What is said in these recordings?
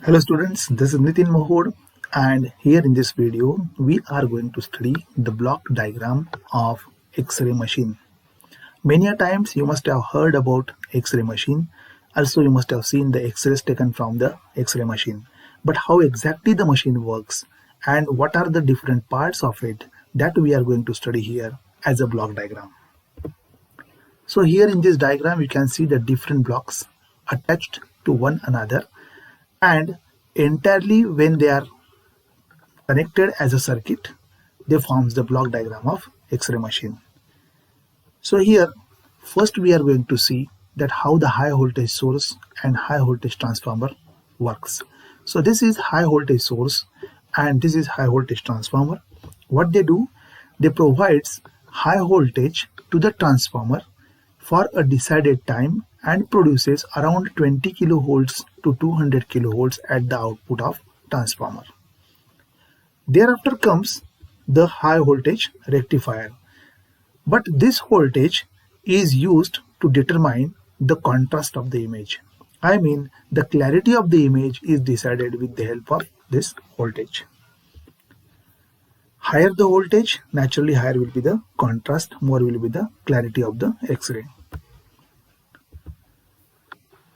Hello students, this is Nitin Mohod, and here in this video we are going to study the block diagram of X-ray machine. Many a times you must have heard about X-ray machine. Also you must have seen the X-rays taken from the X-ray machine. But how exactly the machine works and what are the different parts of it, that we are going to study here as a block diagram. So here in this diagram you can see the different blocks attached to one another, and entirely when they are connected as a circuit, they forms the block diagram of X-ray machine. So here first we are going to see that how the high voltage source and high voltage transformer works. So this is high voltage source and this is high voltage transformer. What they do, they provides high voltage to the transformer for a decided time and produces around 20 kilovolts to 200 kilovolts at the output of transformer. Thereafter comes the high voltage rectifier. But this voltage is used to determine the contrast of the image. I mean, the clarity of the image is decided with the help of this voltage. Higher the voltage, naturally higher will be the contrast, more will be the clarity of the X-ray.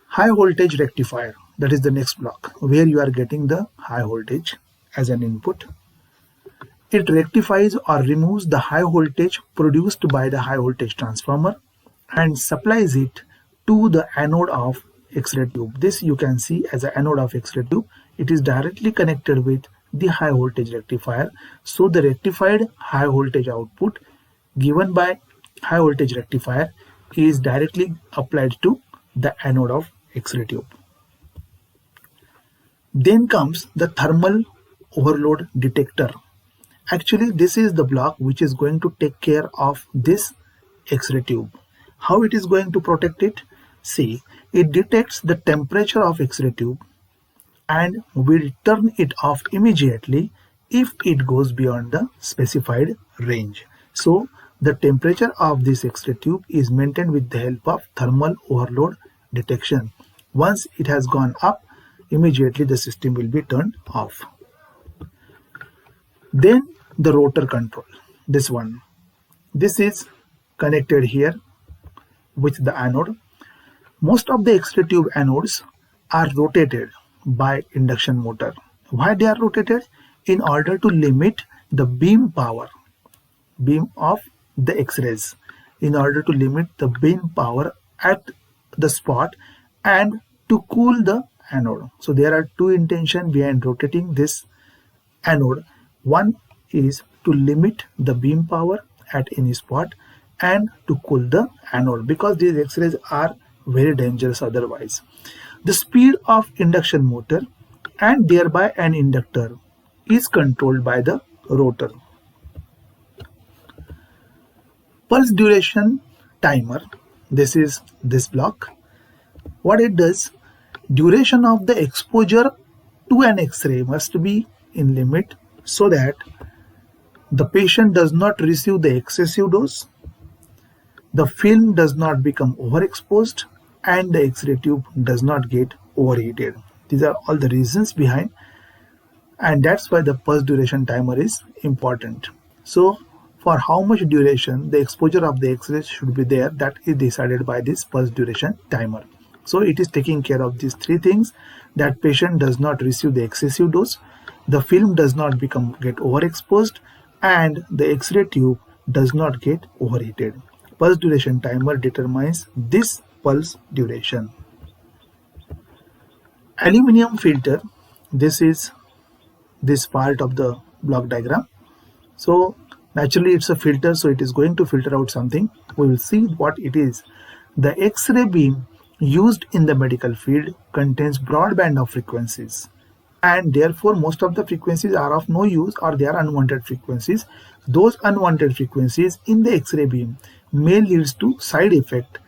High voltage rectifier, that is the next block where you are getting the high voltage as an input. It rectifies or removes the high voltage produced by the high voltage transformer and supplies it to the anode of X-ray tube. This you can see as an anode of X-ray tube. It is directly connected with the high voltage rectifier. So the rectified high voltage output given by high voltage rectifier is directly applied to the anode of X-ray tube. Then comes the thermal overload detector. Actually, this is the block which is going to take care of this X-ray tube. How it is going to protect it? See, it detects the temperature of X-ray tube and will turn it off immediately if it goes beyond the specified range. So, the temperature of this X-ray tube is maintained with the help of thermal overload detection. Once it has gone up, immediately the system will be turned off. Then the rotor control, this one. This is connected here with the anode. Most of the X-ray tube anodes are rotated by induction motor. Why they are rotated? In order to limit the beam power, beam of the X-rays, in order to limit the beam power at the spot and to cool the anode. So there are two intentions behind rotating this anode. One is to limit the beam power at any spot and to cool the anode, because these X-rays are very dangerous otherwise. The speed of induction motor and thereby an inductor is controlled by the rotor. Pulse duration timer, this is this block. What it does, duration of the exposure to an X-ray must be in limit so that the patient does not receive the excessive dose, the film does not become overexposed, and the X-ray tube does not get overheated. These are all the reasons behind, and that's why the pulse duration timer is important. So for how much duration the exposure of the X-rays should be there, that is decided by this pulse duration timer. So it is taking care of these three things: that patient does not receive the excessive dose, the film does not get overexposed, and the X-ray tube does not get overheated. Pulse duration timer determines this pulse duration. Aluminum filter, this is this part of the block diagram. So naturally it's a filter, so it is going to filter out something. We will see what it is. The X-ray beam used in the medical field contains broad band of frequencies, and therefore most of the frequencies are of no use or they are unwanted frequencies. Those unwanted frequencies in the X-ray beam may lead to side effect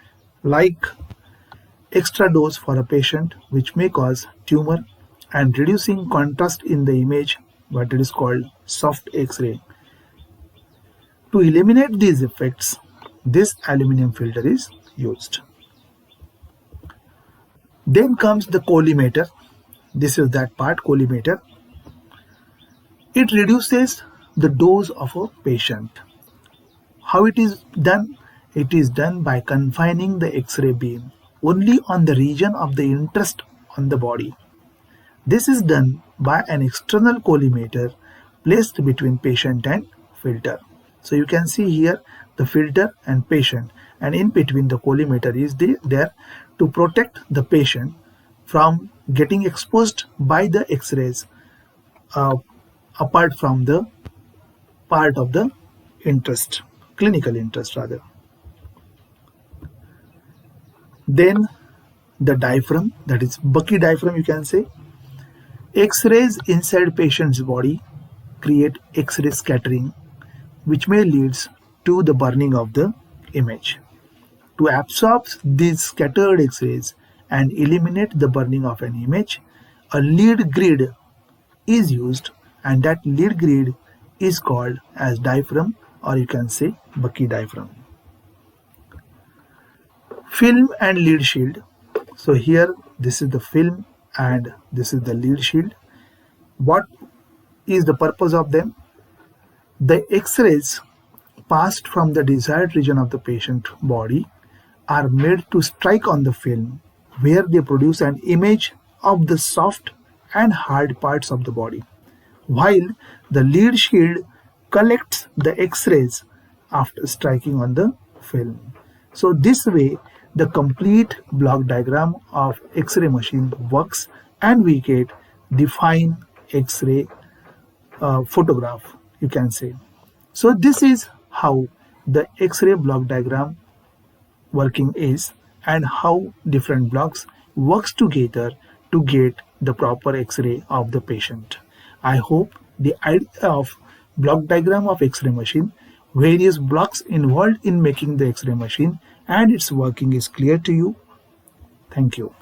like extra dose for a patient, which may cause tumor and reducing contrast in the image, what it is called soft X-ray. To eliminate these effects, this aluminum filter is used. Then comes the collimator. This is that part, collimator. It reduces the dose of a patient. How it is done? It is done by confining the X-ray beam only on the region of the interest on the body. This is done by an external collimator placed between patient and filter. So you can see here the filter and patient, and in between the collimator is there to protect the patient from getting exposed by the X-rays apart from the part of the interest, clinical interest rather. Then the diaphragm, that is Bucky diaphragm you can say. X-rays inside patient's body create X-ray scattering, which may lead to the burning of the image. To absorb these scattered X-rays and eliminate the burning of an image, a lead grid is used, and that lead grid is called as diaphragm, or you can say Bucky diaphragm. Film and lead shield. So here this is the film and this is the lead shield. What is the purpose of them? The X-rays passed from the desired region of the patient body are made to strike on the film, where they produce an image of the soft and hard parts of the body, while the lead shield collects the X-rays after striking on the film. So this way the complete block diagram of X-ray machine works, and we get defined X-ray photograph, you can say. So this is how the X-ray block diagram working is, and how different blocks works together to get the proper X-ray of the patient. I hope the idea of block diagram of X-ray machine, various blocks involved in making the X-ray machine, and its working is clear to you. Thank you.